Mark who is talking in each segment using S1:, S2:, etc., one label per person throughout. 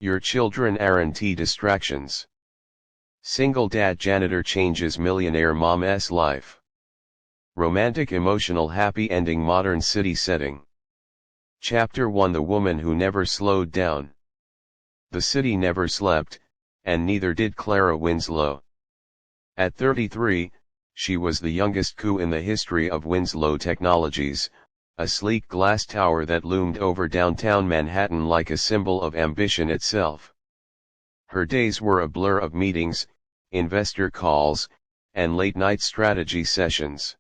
S1: Your children aren't distractions. Single dad janitor changes millionaire mom's life. Romantic emotional happy ending modern city setting. Chapter 1 The woman who never slowed down. The city never slept, and neither did Clara Winslow. At 33, she was the youngest coup in the history of Winslow Technologies, a sleek glass tower that loomed over downtown Manhattan like a symbol of ambition itself. Her days were a blur of meetings, investor calls, and late-night strategy sessions.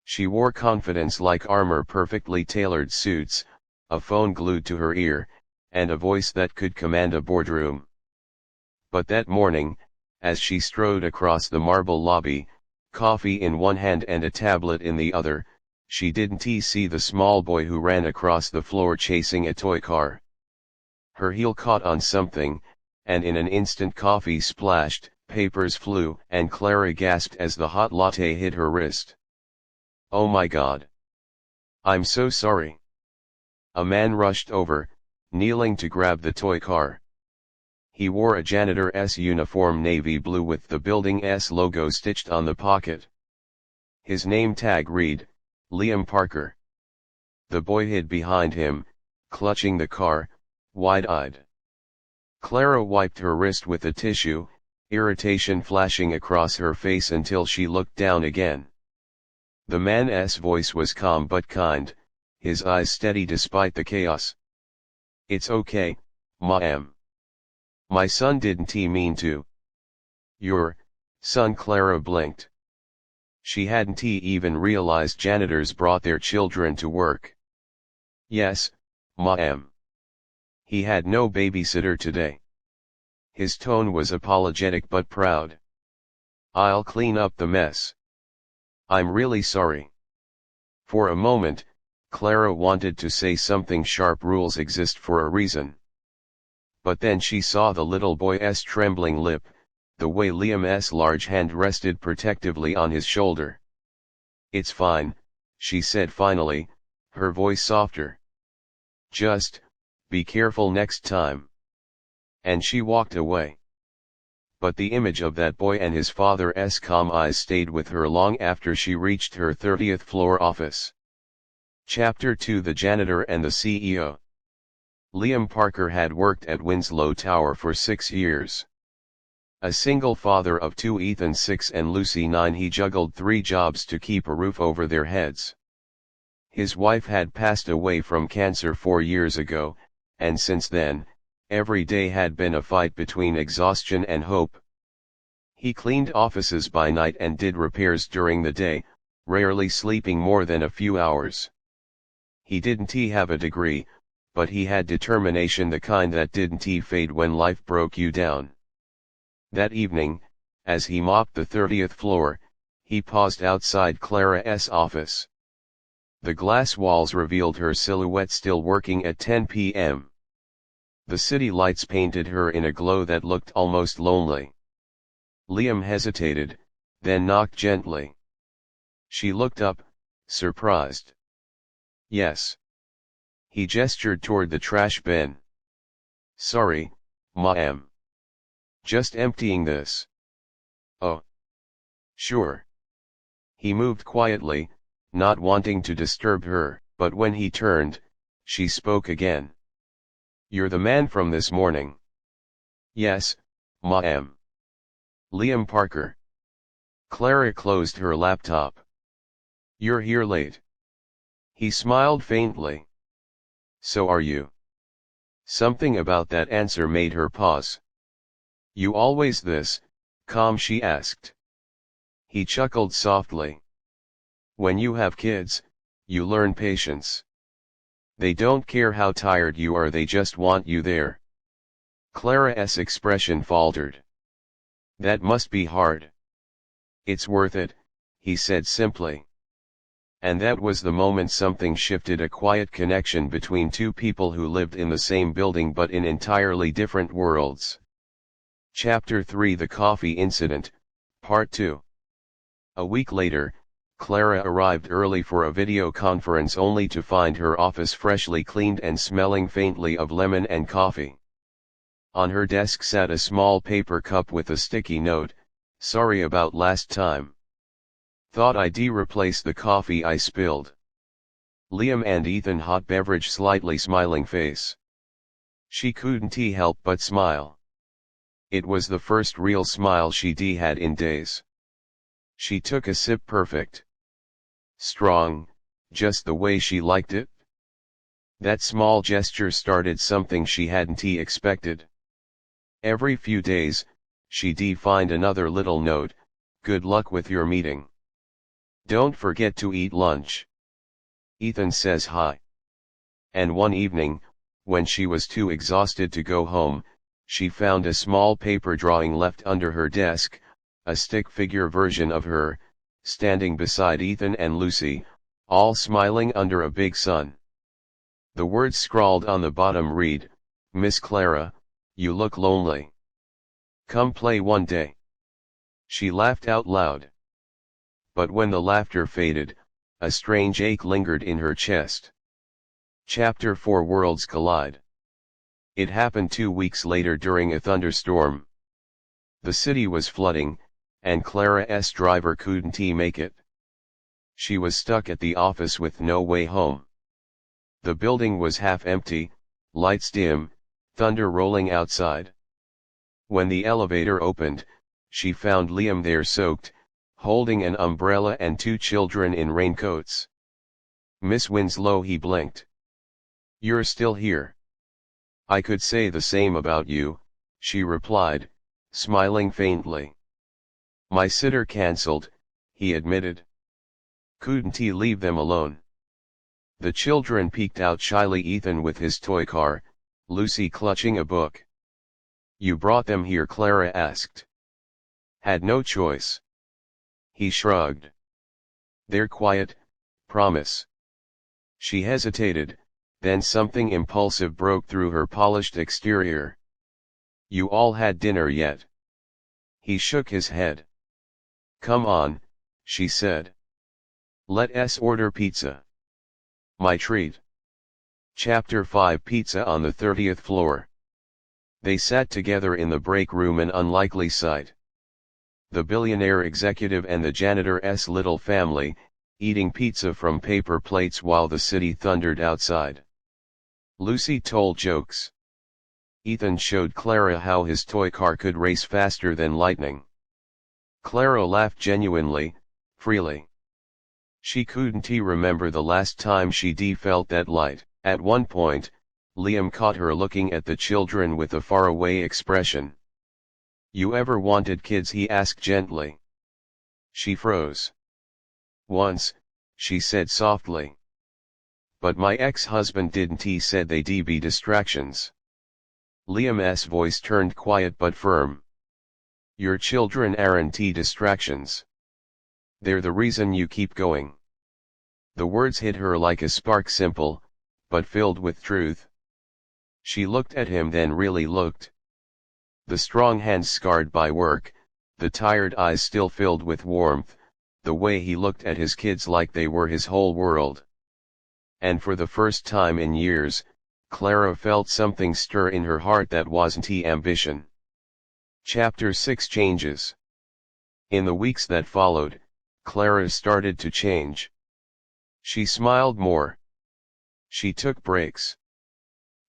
S1: She wore confidence like armor, perfectly tailored suits, a phone glued to her ear, and a voice that could command a boardroom. But that morning, as she strode across the marble lobby, coffee in one hand and a tablet in the other, she didn't see the small boy who ran across the floor chasing a toy car. Her heel caught on something, and in an instant coffee splashed, papers flew, and Clara gasped as the hot latte hit her wrist. "Oh my God! I'm so sorry." A man rushed over, kneeling to grab the toy car. He wore a janitor's uniform, navy blue with the building's logo stitched on the pocket. His name tag read, Liam Parker. The boy hid behind him, clutching the car, wide-eyed. Clara wiped her wrist with a tissue, irritation flashing across her face until she looked down again. The man's voice was calm but kind, his eyes steady despite the chaos. "It's okay, ma'am. My son didn't mean to." "Your son?" Clara blinked. She hadn't even realized janitors brought their children to work. "Yes, ma'am. He had no babysitter today." His tone was apologetic but proud. "I'll clean up the mess. I'm really sorry." For a moment, Clara wanted to say something sharp, rules exist for a reason. But then she saw the little boy's trembling lip, the way Liam's large hand rested protectively on his shoulder. "It's fine," she said finally, her voice softer. "Just, be careful next time." And she walked away. But the image of that boy and his father's calm eyes stayed with her long after she reached her 30th floor office. Chapter 2 The Janitor and the CEO. Liam Parker had worked at Winslow Tower for 6 years. A single father of 2, Ethan 6 and Lucy 9, he juggled 3 jobs to keep a roof over their heads. His wife had passed away from cancer 4 years ago, and since then, every day had been a fight between exhaustion and hope. He cleaned offices by night and did repairs during the day, rarely sleeping more than a few hours. He didn't have a degree, but he had determination, the kind that didn't fade when life broke you down. That evening, as he mopped the 30th floor, he paused outside Clara's office. The glass walls revealed her silhouette still working at 10 p.m. The city lights painted her in a glow that looked almost lonely. Liam hesitated, then knocked gently. She looked up, surprised. "Yes." He gestured toward the trash bin. "Sorry, ma'am. Just emptying this." "Oh. Sure." He moved quietly, not wanting to disturb her, but when he turned, she spoke again. "You're the man from this morning." "Yes, ma'am. Liam Parker." Clara closed her laptop. "You're here late." He smiled faintly. "So are you." Something about that answer made her pause. "You always this calm?" she asked. He chuckled softly. "When you have kids, you learn patience. They don't care how tired you are, they just want you there." Clara's expression faltered. "That must be hard." "It's worth it," he said simply. And that was the moment something shifted, a quiet connection between two people who lived in the same building but in entirely different worlds. Chapter 3 The Coffee Incident, Part 2. A week later, Clara arrived early for a video conference only to find her office freshly cleaned and smelling faintly of lemon and coffee. On her desk sat a small paper cup with a sticky note, "Sorry about last time. Thought I'd replace the coffee I spilled." Liam and Ethan hot beverage slightly smiling face. She couldn't help but smile. It was the first real smile she'd had in days. She took a sip perfect. Strong, just the way she liked it. That small gesture started something she hadn't expected. Every few days, she'd find another little note, "Good luck with your meeting. Don't forget to eat lunch. Ethan says hi." And one evening, when she was too exhausted to go home, she found a small paper drawing left under her desk, a stick figure version of her, standing beside Ethan and Lucy, all smiling under a big sun. The words scrawled on the bottom read, "Miss Clara, you look lonely. Come play one day." She laughed out loud. But when the laughter faded, a strange ache lingered in her chest. Chapter 4 Worlds Collide. It happened 2 weeks later during a thunderstorm. The city was flooding, and Clara's driver couldn't make it. She was stuck at the office with no way home. The building was half empty, lights dim, thunder rolling outside. When the elevator opened, she found Liam there soaked, holding an umbrella and 2 children in raincoats. "Miss Winslow," he blinked. "You're still here." "I could say the same about you," she replied, smiling faintly. "My sitter cancelled," he admitted. "Couldn't he leave them alone?" The children peeked out shyly, Ethan with his toy car, Lucy clutching a book. "You brought them here?" Clara asked. "Had no choice." He shrugged. "They're quiet, promise." She hesitated, then something impulsive broke through her polished exterior. "You all had dinner yet?" He shook his head. "Come on," she said. "Let's order pizza." "My treat." Chapter 5 Pizza on the 30th floor. They sat together in the break room, an unlikely sight. The billionaire executive and the janitor's little family, eating pizza from paper plates while the city thundered outside. Lucy told jokes. Ethan showed Clara how his toy car could race faster than lightning. Clara laughed genuinely, freely. She couldn't remember the last time she'd felt that light. At one point, Liam caught her looking at the children with a faraway expression. "You ever wanted kids?" he asked gently. She froze. "Once," she said softly. "But my ex-husband didn't. He said they'd be distractions." Liam's voice turned quiet but firm. "Your children aren't distractions. They're the reason you keep going." The words hit her like a spark, simple, but filled with truth. She looked at him, then really looked. The strong hands scarred by work, the tired eyes still filled with warmth, the way he looked at his kids like they were his whole world. And for the first time in years, Clara felt something stir in her heart that wasn't ambition. Chapter 6 Changes. In the weeks that followed, Clara started to change. She smiled more. She took breaks.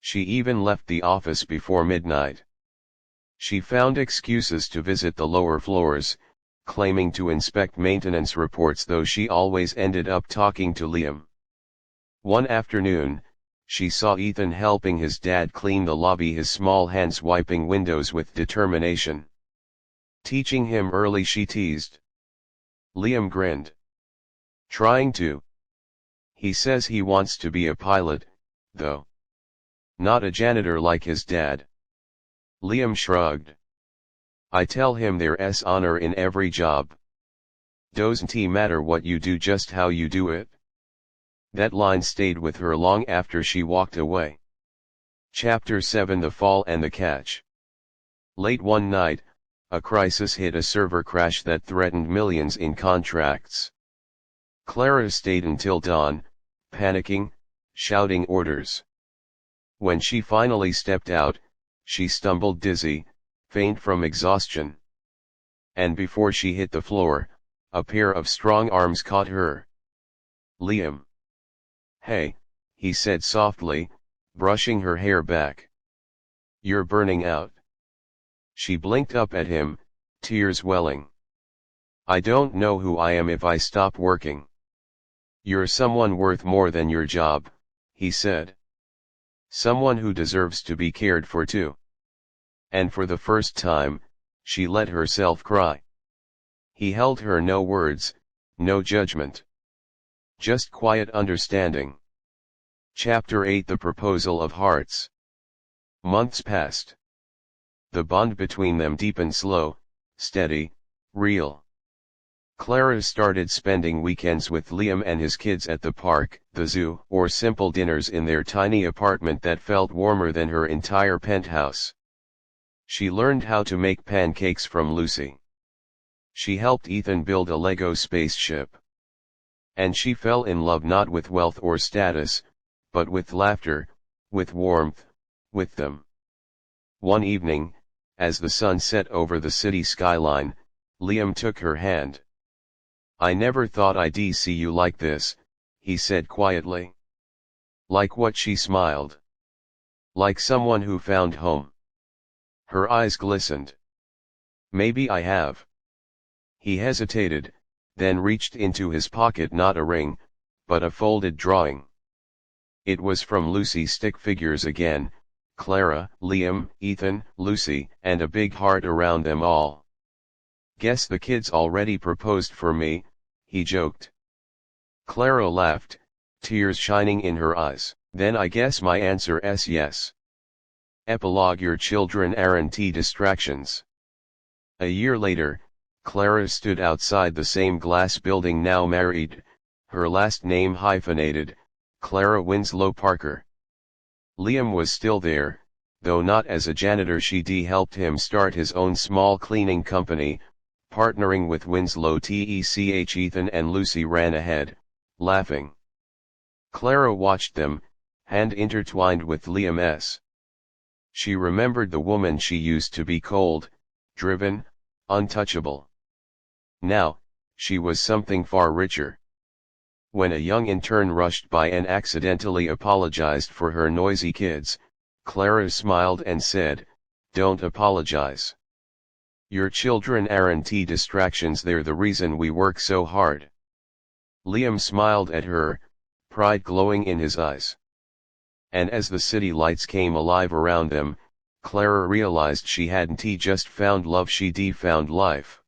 S1: She even left the office before midnight. She found excuses to visit the lower floors, claiming to inspect maintenance reports, though she always ended up talking to Liam. One afternoon, she saw Ethan helping his dad clean the lobby, his small hands wiping windows with determination. "Teaching him early?" she teased. Liam grinned. "Trying to. He says he wants to be a pilot, though. Not a janitor like his dad." Liam shrugged. "I tell him there's honor in every job. Doesn't matter what you do, just how you do it." That line stayed with her long after she walked away. Chapter 7 The Fall and the Catch. Late one night, a crisis hit, a server crash that threatened millions in contracts. Clara stayed until dawn, panicking, shouting orders. When she finally stepped out, She stumbled dizzy, faint from exhaustion. And before she hit the floor, a pair of strong arms caught her. Liam. Hey, he said softly, brushing her hair back. You're burning out. She blinked up at him, tears welling. I don't know who I am if I stop working. You're someone worth more than your job, he said. Someone who deserves to be cared for too. And for the first time, she let herself cry. He held her, no words, no judgment. Just quiet understanding. Chapter 8: The Proposal of Hearts. Months passed. The bond between them deepened, slow, steady, real. Clara started spending weekends with Liam and his kids at the park, the zoo, or simple dinners in their tiny apartment that felt warmer than her entire penthouse. She learned how to make pancakes from Lucy. She helped Ethan build a Lego spaceship. And she fell in love not with wealth or status, but with laughter, with warmth, with them. One evening, as the sun set over the city skyline, Liam took her hand. I never thought I'd see you like this, he said quietly. Like what? She smiled. Like someone who found home. Her eyes glistened. Maybe I have. He hesitated, then reached into his pocket, not a ring, but a folded drawing. It was from Lucy's stick figures again, Clara, Liam, Ethan, Lucy, and a big heart around them all. Guess the kids already proposed for me, he joked. Clara laughed, tears shining in her eyes. Then I guess my answer is yes. Epilogue: Your children aren't distractions. A year later, Clara stood outside the same glass building, now married, her last name hyphenated, Clara Winslow Parker. Liam was still there, though not as a janitor. She'd helped him start his own small cleaning company, partnering with Winslow Tech. Ethan and Lucy ran ahead, laughing. Clara watched them, hand intertwined with Liam's. She remembered the woman she used to be: cold, driven, untouchable. Now, she was something far richer. When a young intern rushed by and accidentally apologized for her noisy kids, Clara smiled and said, "Don't apologize. Your children aren't distractions, they're the reason we work so hard." Liam smiled at her, pride glowing in his eyes. And as the city lights came alive around them, Clara realized she hadn't just found love, she'd found life.